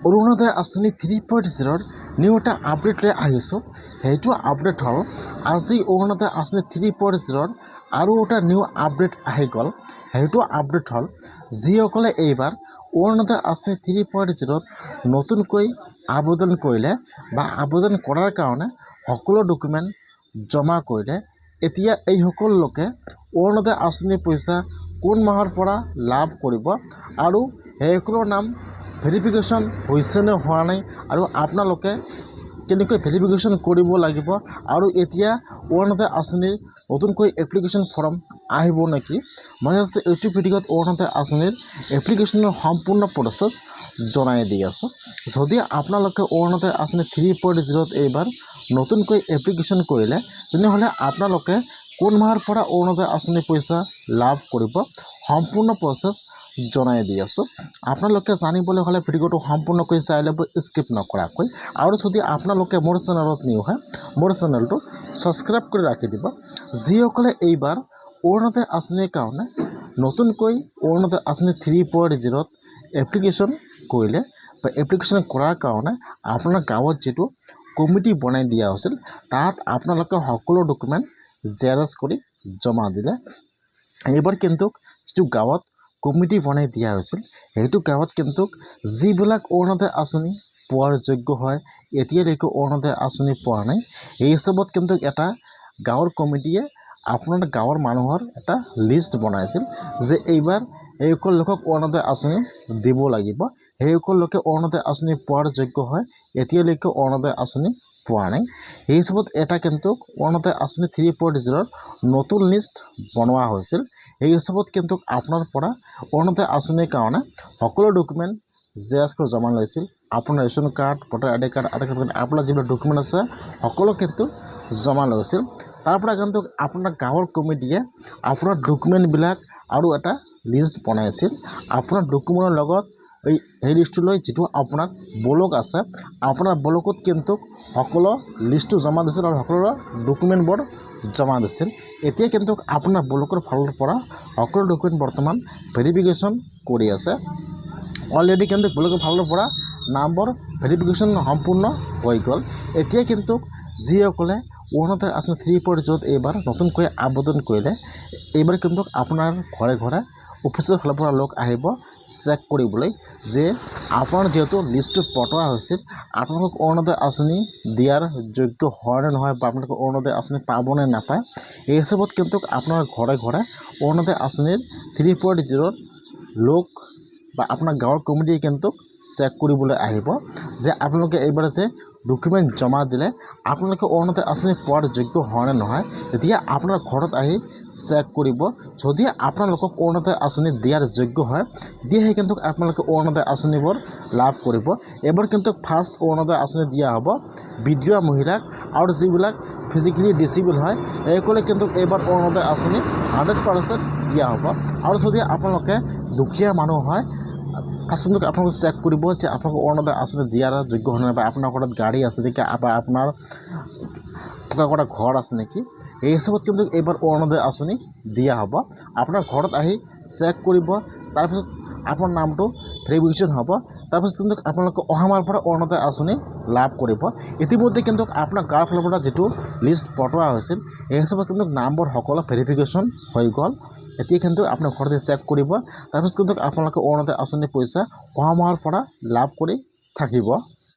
অৰুণোদয় আঁচনি 3.0 নিউ এটা আপডেট লৈ আহিছোঁ। সেইটো আপডেট হ'ল আজি অৰুণোদয় আঁচনি 3.0 আৰু এটা নিউ আপডেট আহি গ'ল। সেইটো আপডেট হ'ল যিসকলে এইবাৰ অৰুণোদয় আঁচনি 3.0 নতুনকৈ আবেদন কৰিলে বা আবেদন কৰাৰ কাৰণে সকলো ডকুমেণ্ট জমা কৰিলে, এতিয়া এই সকলো লোকে অৰুণোদয় আঁচনিৰ পইচা কোন মাহৰ পৰা লাভ কৰিব আৰু সেইসকলৰ নাম ভেৰিফিকেশ্যন হৈছে নে হোৱা নাই আৰু আপোনালোকে কেনেকৈ ভেৰিফিকেশ্যন কৰিব লাগিব আৰু এতিয়া অৰুণোদয় আঁচনিৰ নতুনকৈ এপ্লিকেশ্যন ফৰ্ম আহিব নেকি, মই আজি এইটো ভিডিঅ'ত অৰুণোদয় আঁচনিৰ এপ্লিকেশ্যনৰ সম্পূৰ্ণ প্ৰচেছ জনাই দি আছোঁ। যদি আপোনালোকে অৰুণোদয় আঁচনি 3.0 এইবাৰ নতুনকৈ এপ্লিকেশ্যন কৰিলে তেনেহ'লে আপোনালোকে কোন মাহৰ পৰা অৰুণোদয় আঁচনিৰ পইচা লাভ কৰিব সম্পূৰ্ণ প্ৰচেছ জনাই দি আছোঁ। আপোনালোকে জানিবলৈ হ'লে ভিডিঅ'টো সম্পূৰ্ণকৈ চাই ল'ব, স্কিপ নকৰাকৈ। আৰু যদি আপোনালোকে মোৰ চেনেলত নিউ হয় মোৰ চেনেলটো ছাবস্ক্ৰাইব কৰি ৰাখি দিব। যিসকলে এইবাৰ অৰুণোদয় আঁচনিৰ কাৰণে নতুনকৈ অৰুণোদয় আঁচনি 3.0 এপ্লিকেশ্যন কৰিলে বা এপ্লিকেশ্যন কৰাৰ কাৰণে আপোনাৰ গাঁৱত যিটো কমিটি বনাই দিয়া হৈছিল তাত আপোনালোকে সকলো ডকুমেণ্ট জেৰক্স কৰি জমা দিলে। এইবাৰ কিন্তু যিটো গাঁৱত কমিটি বনাই দিয়া হৈছিল সেইটো গাঁৱত কিন্তু যিবিলাক অৰুণোদয় আঁচনি পোৱাৰ যোগ্য হয় এতিয়ালৈকে অৰুণোদয় আঁচনি পোৱা নাই, এই হিচাপত কিন্তু এটা গাঁৱৰ কমিটিয়ে আপোনাৰ গাঁৱৰ মানুহৰ এটা লিষ্ট বনাইছিল যে এইবাৰ এইসকল লোকক অৰুণোদয় আঁচনি দিব লাগিব। সেইসকল লোকে অৰুণোদয় আঁচনি পোৱাৰ যোগ্য হয়, এতিয়ালৈকে অৰুণোদয় আঁচনি পোৱা নাই। এই হিচাপত এটা কিন্তু অৰুণোদয় আঁচনি 3.0 নতুন লিষ্ট বনোৱা হৈছিল। এই হিচাপত কিন্তু আপোনাৰ পৰা অৰুণোদয় আঁচনিৰ কাৰণে সকলো ডকুমেণ্ট জেৰক্স কৰি জমা লৈছিল। আপোনাৰ ৰেচন কাৰ্ড, ভোটাৰ আই ডি কাৰ্ড, আধাৰ কাৰ্ড, আপোনাৰ যিবিলাক ডকুমেণ্ট আছে সকলো কিন্তু জমা লৈছিল। তাৰ পৰা কিন্তু আপোনাৰ গাঁৱৰ কমিটিয়ে আপোনাৰ ডকুমেণ্টবিলাক আৰু এটা লিষ্ট বনাইছিল। আপোনাৰ ডকুমেণ্টৰ লগত এই লিষ্টটোলৈ যিটো আপোনাৰ ব্লক আছে আপোনাৰ ব্লকত কিন্তু সকলো লিষ্টটো জমা দিছিল আৰু সকলো ডকুমেণ্টবোৰ জমা দিছিল। এতিয়া কিন্তু আপোনাৰ ব্লকৰ ফালৰ পৰা সকলো ডকুমেণ্ট বৰ্তমান ভেৰিফিকেশ্যন কৰি আছে। অলৰেডি কিন্তু ব্লকৰ ফালৰ পৰা নামবোৰ ভেৰিফিকেশ্যন সম্পূৰ্ণ হৈ গ'ল। এতিয়া কিন্তু যিসকলে অৰুণোদয় আঁচনি 3.0 এইবাৰ নতুনকৈ আবেদন কৰিলে এইবাৰ কিন্তু আপোনাৰ ঘৰে ঘৰে অফিচৰ ফালৰ পৰা লোক আহিব চেক কৰিবলৈ যে আপোনাৰ যিহেতু লিষ্টটো পঠোৱা হৈছিল আপোনালোকক অৰুণোদয় আঁচনি দিয়াৰ যোগ্য হয় নে নহয় বা আপোনালোকে অৰুণোদয় আঁচনি পাব নে নাপায়। এই হিচাপত কিন্তু আপোনাৰ ঘৰে ঘৰে অৰুণোদয় আঁচনিৰ 3.0 লোক বা আপোনাৰ গাঁৱৰ কমিটিয়ে কিন্তু চেক কৰিবলৈ আহিব যে আপোনালোকে এইবাৰ যে ডকুমেণ্ট জমা দিলে আপোনালোকে অৰুণোদয় আঁচনি পোৱাৰ যোগ্য হয় নে নহয়। তেতিয়া আপোনাৰ ঘৰত আহি চেক কৰিব। যদি আপোনালোকক অৰুণোদয় আঁচনি দিয়াৰ যোগ্য হয় তেতিয়াহে কিন্তু আপোনালোকে অৰুণোদয় আঁচনিবোৰ লাভ কৰিব। এইবাৰ কিন্তু ফাৰ্ষ্ট অৰুণোদয় আঁচনি দিয়া হ'ব বিধৱা মহিলাক আৰু যিবিলাক ফিজিকেলি ডিচেবল হয় এইসকলে কিন্তু এইবাৰ অৰুণোদয় আঁচনি 100% দিয়া হ'ব। আৰু যদি আপোনালোকে দুখীয়া মানুহ হয় ফাৰ্ষ্টত আপোনালোকে চেক কৰিব যে আপোনালোকে অৰুণোদয় আঁচনি দিয়াৰ যোগ্য হয় নাই বা আপোনাৰ ঘৰত গাড়ী আছে নেকি বা আপোনাৰ থকা কৰা ঘৰ আছে নেকি। এই হিচাপত কিন্তু এইবাৰ অৰুণোদয় আঁচনি দিয়া হ'ব। আপোনাৰ ঘৰত আহি চেক কৰিব, তাৰপিছত আপোনাৰ নামটো ভেৰিফিকেশ্যন হ'ব। তাৰপিছত কিন্তু আপোনালোকে অহা মাহৰ পৰা অৰুণোদয় আঁচনি লাভ কৰিব। ইতিমধ্যে কিন্তু আপোনাৰ গাঁৱৰ ফালৰ পৰা যিটো লিষ্ট পঠোৱা হৈছিল এই হিচাপত কিন্তু নামবোৰ সকলো ভেৰিফিকেশ্যন হৈ গ'ল। এতিয়া কিন্তু আপোনাৰ ঘৰতে চেক কৰিব, তাৰপিছত কিন্তু আপোনালোকে অৰুণোদয় আঁচনিৰ পইচা অহা মাহৰ পৰা লাভ কৰি থাকিব।